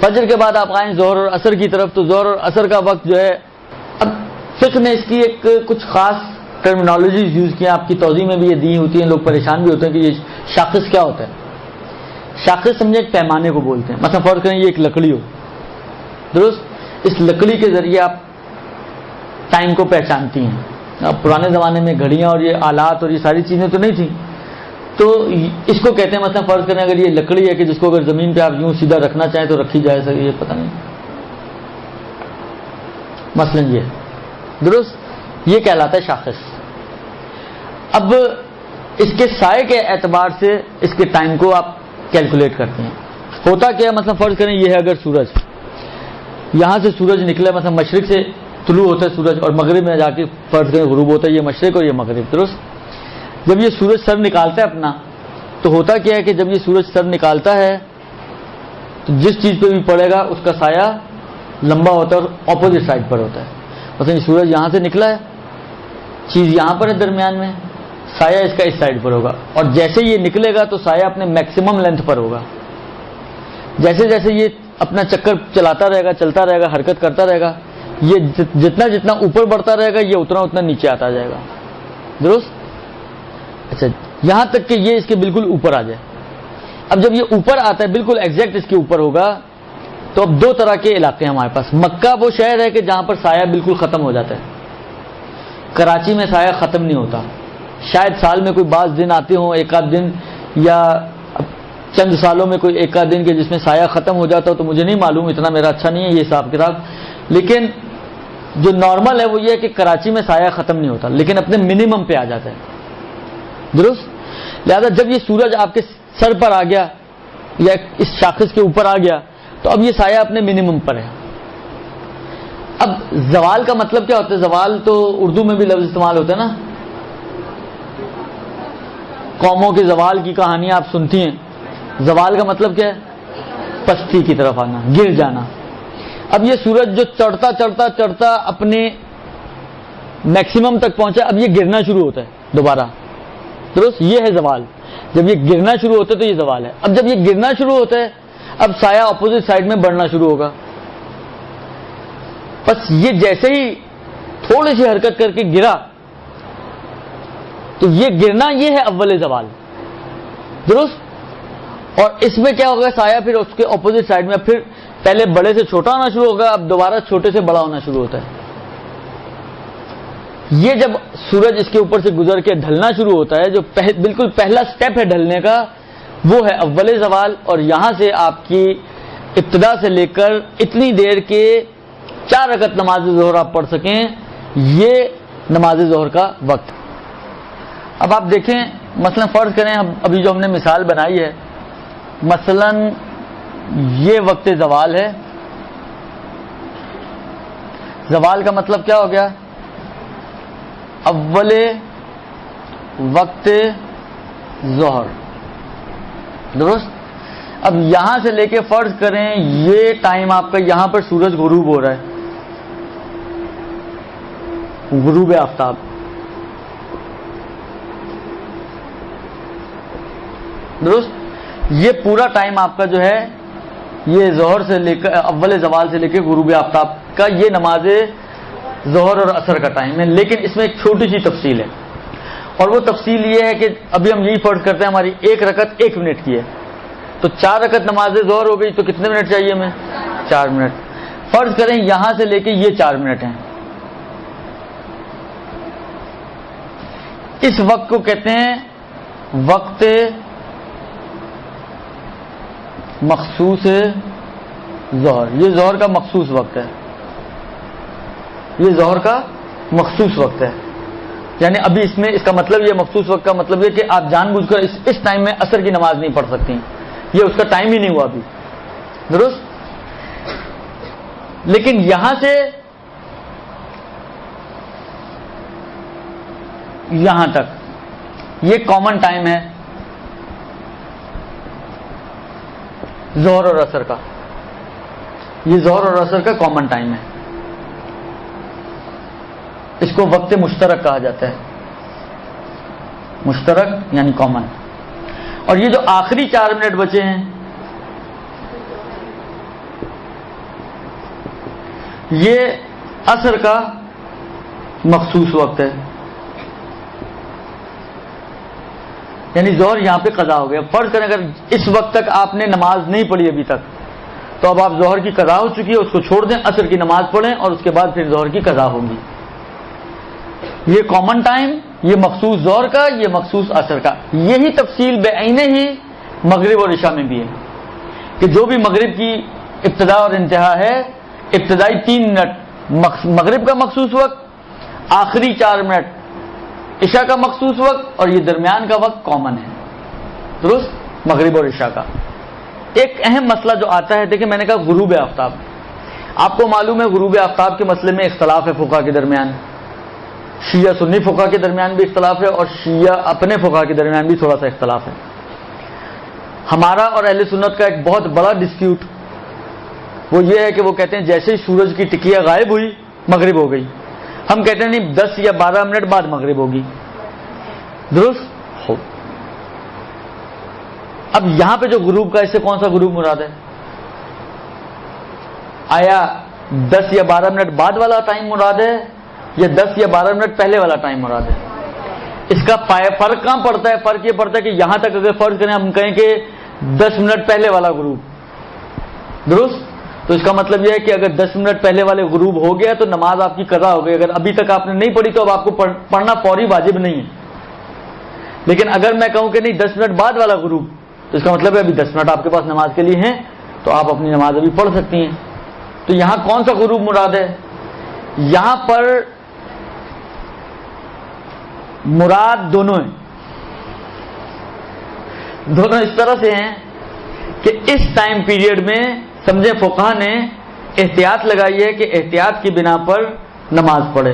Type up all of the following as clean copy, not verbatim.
فجر کے بعد آپ آئیں ظہر اور عصر کی طرف، تو ظہر اور عصر کا وقت جو ہے، اب فقہ نے اس کی ایک کچھ خاص ٹرمینالوجیز یوز کی ہیں، آپ کی توضیح میں بھی یہ دی ہوتی ہیں، لوگ پریشان بھی ہوتے ہیں کہ یہ شاخص کیا ہوتا ہے۔ شاخص سمجھے ایک پیمانے کو بولتے ہیں، مثلا فرض کریں یہ ایک لکڑی ہو، درست، اس لکڑی کے ذریعے آپ ٹائم کو پہچانتی ہیں۔ اب پرانے زمانے میں گھڑیاں اور یہ آلات اور یہ ساری چیزیں تو نہیں تھیں، تو اس کو کہتے ہیں، مثلا فرض کریں اگر یہ لکڑی ہے کہ جس کو اگر زمین پہ آپ یوں سیدھا رکھنا چاہیں تو رکھی جائے سکے، یہ پتہ نہیں، مثلا یہ درست، یہ کہلاتا ہے شاخص۔ اب اس کے سائے کے اعتبار سے اس کے ٹائم کو آپ کیلکولیٹ کرتے ہیں۔ ہوتا کیا ہے، مثلا فرض کریں یہ ہے اگر سورج، یہاں سے سورج نکلا، مثلا مشرق سے طلوع ہوتا ہے سورج اور مغرب میں جا کے فرض کریں غروب ہوتا ہے، یہ مشرق اور یہ مغرب، درست۔ جب یہ سورج سر نکالتا ہے اپنا، تو ہوتا کیا ہے کہ جب یہ سورج سر نکالتا ہے تو جس چیز پہ بھی پڑے گا اس کا سایہ لمبا ہوتا ہے اور اپوزٹ سائڈ پر ہوتا ہے۔ مثلا یہ سورج یہاں سے نکلا ہے، چیز یہاں پر ہے درمیان میں، سایہ اس کا اس سائڈ پر ہوگا، اور جیسے یہ نکلے گا تو سایہ اپنے میکسیمم لینتھ پر ہوگا۔ جیسے جیسے یہ اپنا چکر چلاتا رہے گا، چلتا رہے گا، حرکت کرتا رہے گا، یہ جتنا جتنا اوپر بڑھتا رہے گا یہ اتنا اتنا نیچے آتا جائے گا، درست۔ اچھا، یہاں تک کہ یہ اس کے بالکل اوپر آ جائے۔ اب جب یہ اوپر آتا ہے، بالکل ایگزیکٹ اس کے اوپر ہوگا، تو اب دو طرح کے علاقے ہیں ہمارے پاس۔ مکہ وہ شہر ہے کہ جہاں پر سایہ بالکل ختم ہو جاتا ہے، کراچی میں سایہ ختم نہیں ہوتا، شاید سال میں کوئی بعض دن آتے ہوں، ایک آدھ دن، یا چند سالوں میں کوئی ایک آدھ دن کے جس میں سایہ ختم ہو جاتا ہو، تو مجھے نہیں معلوم، اتنا میرا اچھا نہیں ہے یہ حساب کتاب، لیکن جو نارمل ہے وہ یہ ہے کہ کراچی میں سایہ ختم نہیں ہوتا لیکن اپنے منیمم پہ آ جاتا ہے، درست۔ لہذا جب یہ سورج آپ کے سر پر آ گیا یا اس شاخص کے اوپر آ گیا تو اب یہ سایہ اپنے منیمم پر ہے۔ اب زوال کا مطلب کیا ہوتا ہے؟ زوال تو اردو میں بھی لفظ استعمال ہوتا ہے نا، قوموں کے زوال کی کہانیاں آپ سنتی ہیں۔ زوال کا مطلب کیا ہے؟ پستی کی طرف آنا، گر جانا۔ اب یہ سورج جو چڑھتا چڑھتا چڑھتا اپنے میکسیمم تک پہنچا، اب یہ گرنا شروع ہوتا ہے دوبارہ، درست، یہ ہے زوال۔ جب یہ گرنا شروع ہوتا ہے تو یہ زوال ہے۔ اب جب یہ گرنا شروع ہوتا ہے، اب سایہ اپوزٹ سائڈ میں بڑھنا شروع ہوگا۔ بس یہ جیسے ہی تھوڑی سی حرکت کر کے گرا تو یہ گرنا یہ ہے اول زوال، درست۔ اور اس میں کیا ہوگا؟ سایہ پھر اس کے اپوزٹ سائڈ میں پھر پہلے بڑے سے چھوٹا ہونا شروع ہوگا، اب دوبارہ چھوٹے سے بڑا ہونا شروع ہوتا ہے۔ یہ جب سورج اس کے اوپر سے گزر کے ڈھلنا شروع ہوتا ہے، جو بالکل پہلا سٹیپ ہے ڈھلنے کا، وہ ہے اول زوال، اور یہاں سے آپ کی ابتدا سے لے کر اتنی دیر کے 4 رکعت نماز ظہر آپ پڑھ سکیں، یہ نماز ظہر کا وقت۔ اب آپ دیکھیں، مثلا فرض کریں ابھی جو ہم نے مثال بنائی ہے، مثلا یہ وقت زوال ہے۔ زوال کا مطلب کیا ہو گیا؟ اول وقت ظہر، درست۔ اب یہاں سے لے کے فرض کریں یہ ٹائم آپ کا، یہاں پر سورج غروب ہو رہا ہے، غروب آفتاب، درست۔ یہ پورا ٹائم آپ کا جو ہے یہ ظہر سے لے کر اول زوال سے لے کے غروب آفتاب کا، یہ نماز ظہر اور عصر کا ٹائم ہے۔ لیکن اس میں ایک چھوٹی سی تفصیل ہے، اور وہ تفصیل یہ ہے کہ ابھی ہم یہی فرض کرتے ہیں ہماری ایک رکعت 1 منٹ کی ہے، تو 4 رکعت نماز ظہر ہو گئی، تو کتنے منٹ چاہیے ہمیں؟ 4 منٹ۔ فرض کریں یہاں سے لے کے یہ 4 منٹ ہیں، اس وقت کو کہتے ہیں وقت مخصوص ظہر۔ یہ ظہر کا مخصوص وقت ہے، یہ ظہر کا مخصوص وقت ہے، یعنی ابھی اس میں اس کا مطلب یہ مخصوص وقت کا مطلب یہ کہ آپ جان بوجھ کر اس ٹائم میں عصر کی نماز نہیں پڑھ سکتی، یہ اس کا ٹائم ہی نہیں ہوا ابھی، درست۔ لیکن یہاں سے یہاں تک یہ کامن ٹائم ہے ظہر اور عصر کا، یہ ظہر اور عصر کا کامن ٹائم ہے، اس کو وقت مشترک کہا جاتا ہے، مشترک یعنی کامن۔ اور یہ جو آخری 4 منٹ بچے ہیں، یہ عصر کا مخصوص وقت ہے، یعنی ظہر یہاں پہ قضا ہو گیا. فرض کریں اگر اس وقت تک آپ نے نماز نہیں پڑھی ابھی تک، تو اب آپ ظہر کی قضا ہو چکی ہے، اس کو چھوڑ دیں، عصر کی نماز پڑھیں اور اس کے بعد پھر ظہر کی قضا ہوگی. یہ کامن ٹائم، یہ مخصوص ظہر کا، یہ مخصوص عصر کا. یہی تفصیل بعینہ ہی مغرب اور عشاء میں بھی ہے کہ جو بھی مغرب کی ابتدا اور انتہا ہے، ابتدائی 3 منٹ مغرب کا مخصوص وقت، آخری 4 منٹ عشاء کا مخصوص وقت، اور یہ درمیان کا وقت کامن ہے. درست؟ مغرب اور عشاء کا. ایک اہم مسئلہ جو آتا ہے، دیکھیں میں نے کہا غروب آفتاب. آپ کو معلوم ہے غروب آفتاب کے مسئلے میں اختلاف ہے فقہا کے درمیان. شیعہ سنی فقہا کے درمیان بھی اختلاف ہے اور شیعہ اپنے فقہا کے درمیان بھی تھوڑا سا اختلاف ہے. ہمارا اور اہل سنت کا ایک بہت بڑا ڈسپیوٹ وہ یہ ہے کہ وہ کہتے ہیں جیسے ہی سورج کی ٹکیا غائب ہوئی مغرب ہو گئی. ہم کہتے ہیں نہیں، 10 یا 12 منٹ بعد مغرب ہوگی. درست ہو. اب یہاں پہ جو غروب کا، اس سے کون سا غروب مراد ہے؟ آیا 10 یا 12 منٹ بعد والا ٹائم مراد ہے یا 10 یا 12 منٹ پہلے والا ٹائم مراد ہے؟ اس کا فرق کہاں پڑتا ہے؟ فرق یہ پڑتا ہے کہ یہاں تک اگر فرض کریں ہم کہیں کہ 10 منٹ پہلے والا غروب، درست، تو اس کا مطلب یہ ہے کہ اگر 10 منٹ پہلے والے غروب ہو گیا تو نماز آپ کی قضا ہو گئی. اگر ابھی تک آپ نے نہیں پڑھی تو اب آپ کو پڑھنا فوری واجب نہیں ہے. لیکن اگر میں کہوں کہ نہیں 10 منٹ بعد والا غروب، تو اس کا مطلب ہے ابھی 10 منٹ آپ کے پاس نماز کے لیے ہیں تو آپ اپنی نماز ابھی پڑھ سکتی ہیں. تو یہاں کون سا غروب مراد ہے؟ یہاں پر مراد دونوں ہیں. دونوں اس طرح سے ہیں کہ اس ٹائم پیریڈ میں سمجھے فقہا نے احتیاط لگائی ہے کہ احتیاط کی بنا پر نماز پڑھے.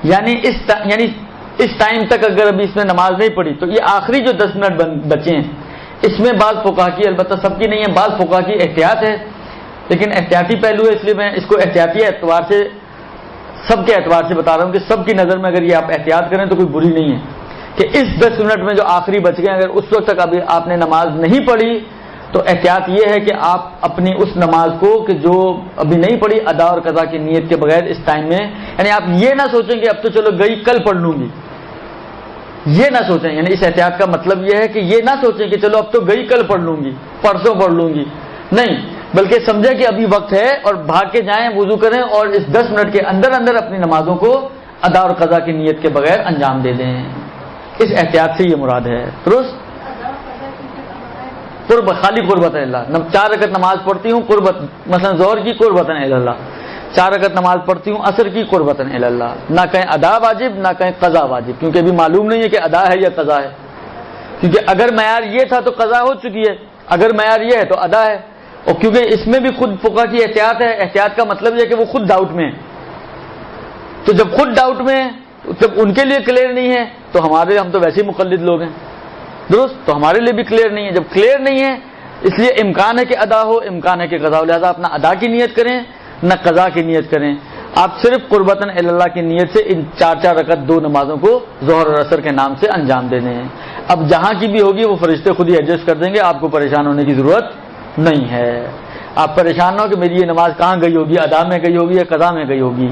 یعنی اس ٹائم تک اگر ابھی اس نے نماز نہیں پڑھی تو یہ آخری جو 10 منٹ بچے ہیں اس میں بعض فقہا کی، البتہ سب کی نہیں ہے، بعض فقہا کی احتیاط ہے، لیکن احتیاطی پہلو ہے، اس لیے میں اس کو احتیاطی اعتبار سے، سب کے اعتبار سے بتا رہا ہوں کہ سب کی نظر میں اگر یہ آپ احتیاط کریں تو کوئی بری نہیں ہے کہ اس 10 منٹ میں جو آخری بچ گئے اگر اس وقت تک ابھی آپ نے نماز نہیں پڑھی تو احتیاط یہ ہے کہ آپ اپنی اس نماز کو کہ جو ابھی نہیں پڑھی ادا اور قضا کی نیت کے بغیر اس ٹائم میں، یعنی آپ یہ نہ سوچیں کہ اب تو چلو گئی کل پڑھ لوں گی، یہ نہ سوچیں. یعنی اس احتیاط کا مطلب یہ ہے کہ یہ نہ سوچیں کہ چلو اب تو گئی کل پڑھ لوں گی، پرسوں پڑھ لوں گی، نہیں، بلکہ سمجھیں کہ ابھی وقت ہے اور بھاگ کے جائیں، وضو کریں اور اس 10 منٹ کے اندر اندر اپنی نمازوں کو ادا اور قضا کی نیت کے بغیر انجام دے دیں. اس احتیاط سے یہ مراد ہے. درست؟ قرب، خالی قربت اللہ. 4 رکعت نماز پڑھتی ہوں قربت، مثلا ظہر کی قربتاً الی اللہ، 4 رکعت نماز پڑھتی ہوں عصر کی قربتاً الی اللہ. نہ کہیں ادا واجب نہ کہیں قضا واجب، کیونکہ ابھی معلوم نہیں ہے کہ ادا ہے یا قضا ہے. کیونکہ اگر معیار یہ تھا تو قضا ہو چکی ہے، اگر معیار یہ ہے تو ادا ہے. اور کیونکہ اس میں بھی خود فقہا کی احتیاط ہے. احتیاط کا مطلب یہ ہے کہ وہ خود ڈاؤٹ میں ہے، تو جب خود ڈاؤٹ میں ہے جب ان کے لیے کلیئر نہیں ہے تو ہم تو ویسے ہی مقلد لوگ ہیں. درست؟ تو ہمارے لیے بھی کلیئر نہیں ہے. جب کلیئر نہیں ہے اس لیے امکان ہے کہ ادا ہو، امکان ہے کہ قضا ہو، لہذا اپنا ادا کی نیت کریں نہ قضا کی نیت کریں. آپ صرف قربتاً الی اللہ کی نیت سے ان 4 رکعت 2 نمازوں کو ظہر اور عصر کے نام سے انجام دینے ہیں. اب جہاں کی بھی ہوگی وہ فرشتے خود ہی ایڈجسٹ کر دیں گے، آپ کو پریشان ہونے کی ضرورت نہیں ہے. آپ پریشان نہ ہو کہ میری یہ نماز کہاں گئی ہوگی، ادا میں گئی ہوگی یا قضا میں گئی ہوگی.